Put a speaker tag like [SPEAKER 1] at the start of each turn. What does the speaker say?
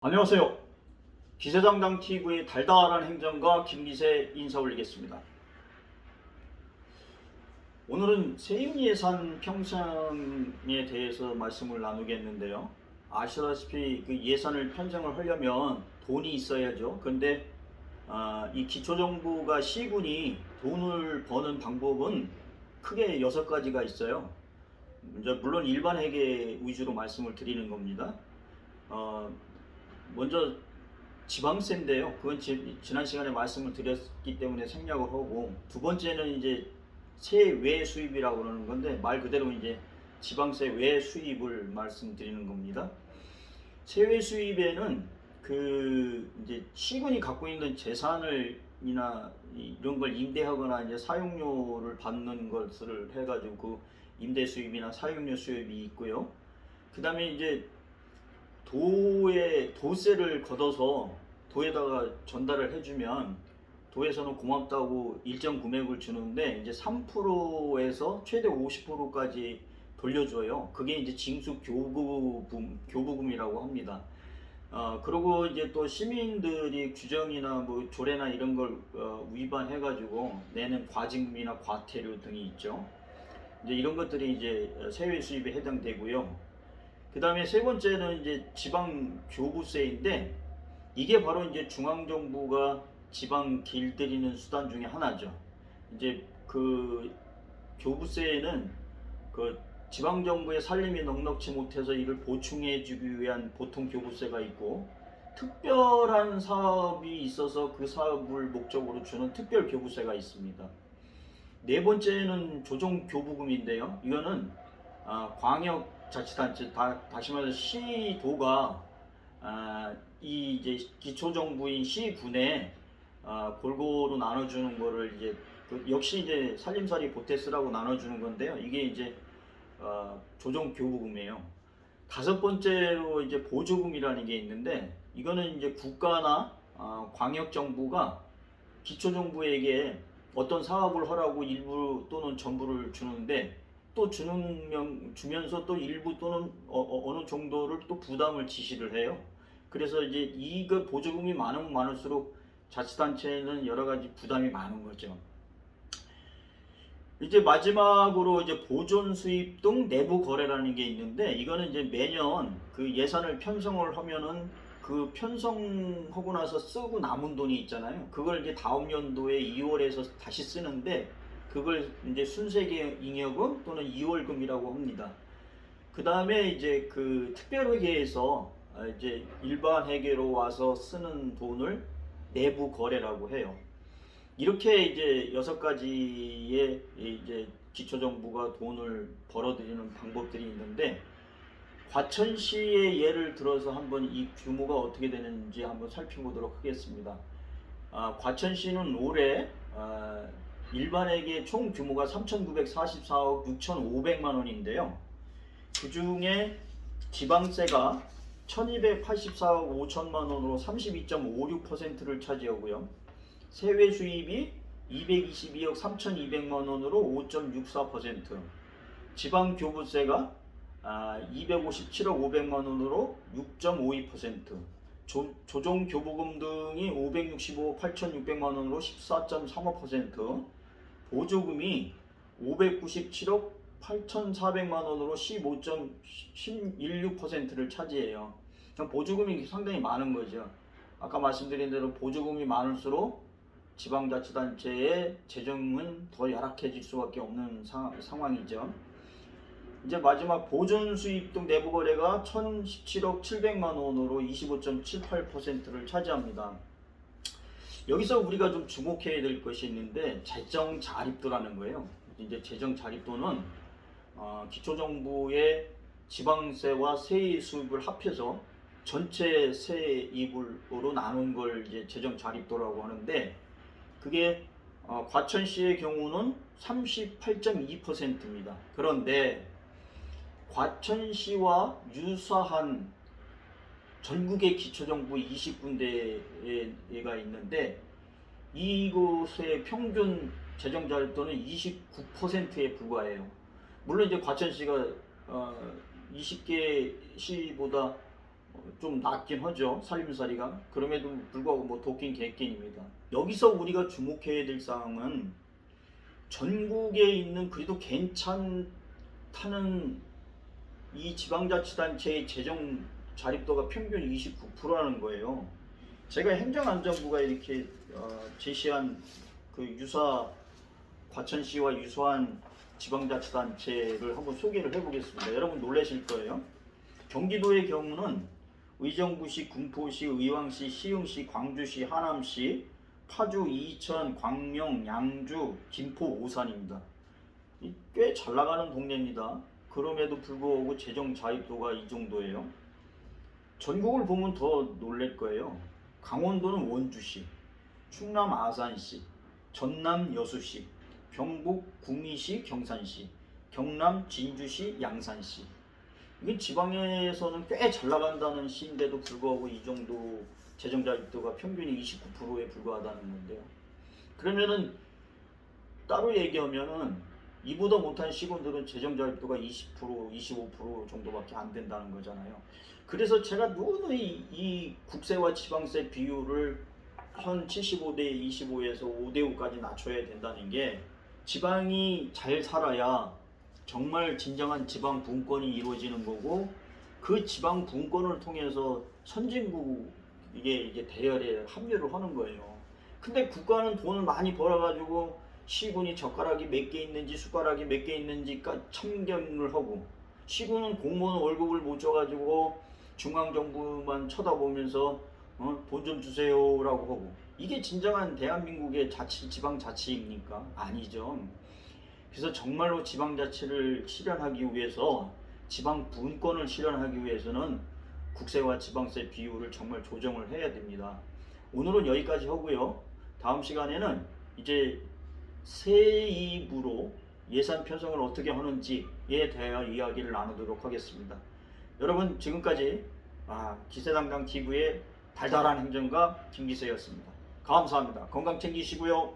[SPEAKER 1] 안녕하세요. 기세장당 TV의 달달한 행정가 김기세 인사 올리겠습니다. 오늘은 세입예산 편성에 대해서 말씀을 나누겠는데요. 아시다시피 그 예산을 편성을 하려면 돈이 있어야죠. 그런데 이 기초정부가 시군이 돈을 버는 방법은 크게 6가지가 있어요. 물론 일반 회계 위주로 말씀을 드리는 겁니다. 어, 먼저 지방세인데요. 그건 지난 시간에 말씀을 드렸기 때문에 생략을 하고, 두 번째는 이제 세외 수입이라고 그러는 건데, 말 그대로 이제 지방세 외 수입을 말씀드리는 겁니다. 세외 수입에는 그 이제 시군이 갖고 있는 재산을이나 이런 걸 임대하거나 이제 사용료를 받는 것을 해가지고 그 임대 수입이나 사용료 수입이 있고요. 그 다음에 이제 도세를 걷어서 도에다가 전달을 해주면 도에서는 고맙다고 일정 금액을 주는데 이제 3%에서 최대 50%까지 돌려줘요. 그게 이제 징수 교부금이라고 합니다. 그리고 이제 또 시민들이 규정이나 뭐 조례나 이런 걸 위반해가지고 내는 과징금이나 과태료 등이 있죠. 이제 이런 것들이 이제 세외 수입에 해당되고요. 그 다음에 세 번째는 이제 지방 교부세인데, 이게 바로 이제 중앙정부가 지방 길들이는 수단 중에 하나죠. 이제 그 교부세에는 그 지방정부의 살림이 넉넉지 못해서 이를 보충해주기 위한 보통 교부세가 있고, 특별한 사업이 있어서 그 사업을 목적으로 주는 특별 교부세가 있습니다. 네 번째는 조정교부금인데요. 이거는 광역자치단체, 다시 말해서 시도가 이 이제 기초정부인 시군에 골고루 나눠주는 거를 이제 역시 이제 살림살이 보태스라고 나눠주는 건데요. 이게 이제 조정교부금이에요. 다섯 번째로 이제 보조금이라는 게 있는데, 이거는 이제 국가나 광역정부가 기초정부에게 어떤 사업을 하라고 일부 또는 전부를 주는데, 또 주면서 또 일부 또는 어느 정도를 또 부담을 지시를 해요. 그래서 이제 이거 보조금이 많으면 많을수록 자치단체는 여러 가지 부담이 많은 거죠. 이제 마지막으로 이제 보존 수입 등 내부 거래라는 게 있는데, 이거는 이제 매년 그 예산을 편성을 하면은 그 편성하고 나서 쓰고 남은 돈이 있잖아요. 그걸 이제 다음 연도에 2월에서 다시 쓰는데, 그걸 이제 순세계 잉여금 또는 2월금이라고 합니다. 그 다음에 이제 그 특별회계에서 이제 일반 회계로 와서 쓰는 돈을 내부 거래라고 해요. 이렇게 이제 6가지의 이제 기초정부가 돈을 벌어들이는 방법들이 있는데, 과천시의 예를 들어서 한번 이 규모가 어떻게 되는지 한번 살펴보도록 하겠습니다. 과천시는 올해 일반회계 총 규모가 3,944억 6,500만 원인데요. 그 중에 지방세가 1,284억 5천만 원으로 32.56%를 차지하고요. 세외 수입이 222억 3,200만 원으로 5.64%, 지방 교부세가 257억 500만 원으로 6.52%, 조정 교부금 등이 565억 8,600만 원으로 14.35%, 보조금이 597억 8,400만 원으로 15.16%를 차지해요. 보조금이 상당히 많은 거죠. 아까 말씀드린 대로 보조금이 많을수록 지방자치단체의 재정은 더 열악해질 수밖에 없는 상황이죠. 이제 마지막 보존 수입 등 내부 거래가 1,017억 700만 원으로 25.78%를 차지합니다. 여기서 우리가 좀 주목해야 될 것이 있는데, 재정 자립도라는 거예요. 이제 재정 자립도는 기초정부의 지방세와 세입 수입을 합해서 전체 세입으로 나눈 걸 이제 재정 자립도라고 하는데, 그게 과천시의 경우는 38.2%입니다. 그런데 과천시와 유사한 전국의 기초정부 20군데가 있는데, 이곳의 평균 재정 자립도는 29%에 불과해요. 물론 이제 과천시가 20개 시보다 좀 낮긴 하죠. 살림살이가. 그럼에도 불구하고 뭐 도끼는 개끼입니다. 여기서 우리가 주목해야 될 사항은 전국에 있는 그래도 괜찮다는 이 지방자치단체의 재정 자립도가 평균 29%라는 거예요. 제가 행정안전부가 이렇게 제시한 그 유사 과천시와 유사한 지방자치단체를 한번 소개를 해보겠습니다. 여러분 놀라실 거예요. 경기도의 경우는 의정부시, 군포시, 의왕시, 시흥시, 광주시, 하남시, 파주, 이천, 광명, 양주, 김포, 오산입니다. 꽤 잘 나가는 동네입니다. 그럼에도 불구하고 재정 자립도가 이 정도예요. 전국을 보면 더 놀랄 거예요. 강원도는 원주시, 충남 아산시, 전남 여수시, 경북 구미시, 경산시, 경남 진주시, 양산시. 이게 지방에서는 꽤 잘 나간다는 시인데도 불구하고 이 정도 재정 자립도가 평균이 29%에 불과하다는 건데요. 그러면은 따로 얘기하면은 이보다 못한 시군들은 재정 자립도가 20%, 25% 정도밖에 안 된다는 거잖아요. 그래서 제가 누누이 이 국세와 지방세 비율을 현 75대 25에서 5대 5까지 낮춰야 된다는 게 지방이 잘 살아야 정말 진정한 지방 분권이 이루어지는 거고 그 지방 분권을 통해서 선진국에 이제 대열에 합류를 하는 거예요. 근데 국가는 돈을 많이 벌어가지고 시군이 젓가락이 몇 개 있는지 숟가락이 몇 개 있는지 참견을 하고 시군은 공무원 월급을 못 줘가지고 중앙정부만 쳐다보면서 돈 좀 주세요라고 하고 이게 진정한 대한민국의 지방자치입니까? 아니죠. 그래서 정말로 지방자치를 실현하기 위해서 지방 분권을 실현하기 위해서는 국세와 지방세 비율을 정말 조정을 해야 됩니다. 오늘은 여기까지 하고요. 다음 시간에는 이제 세입으로 예산 편성을 어떻게 하는지에 대하여 이야기를 나누도록 하겠습니다. 여러분 지금까지 기세당당 TV의 달달한 행정가 김기세였습니다. 감사합니다. 건강 챙기시고요.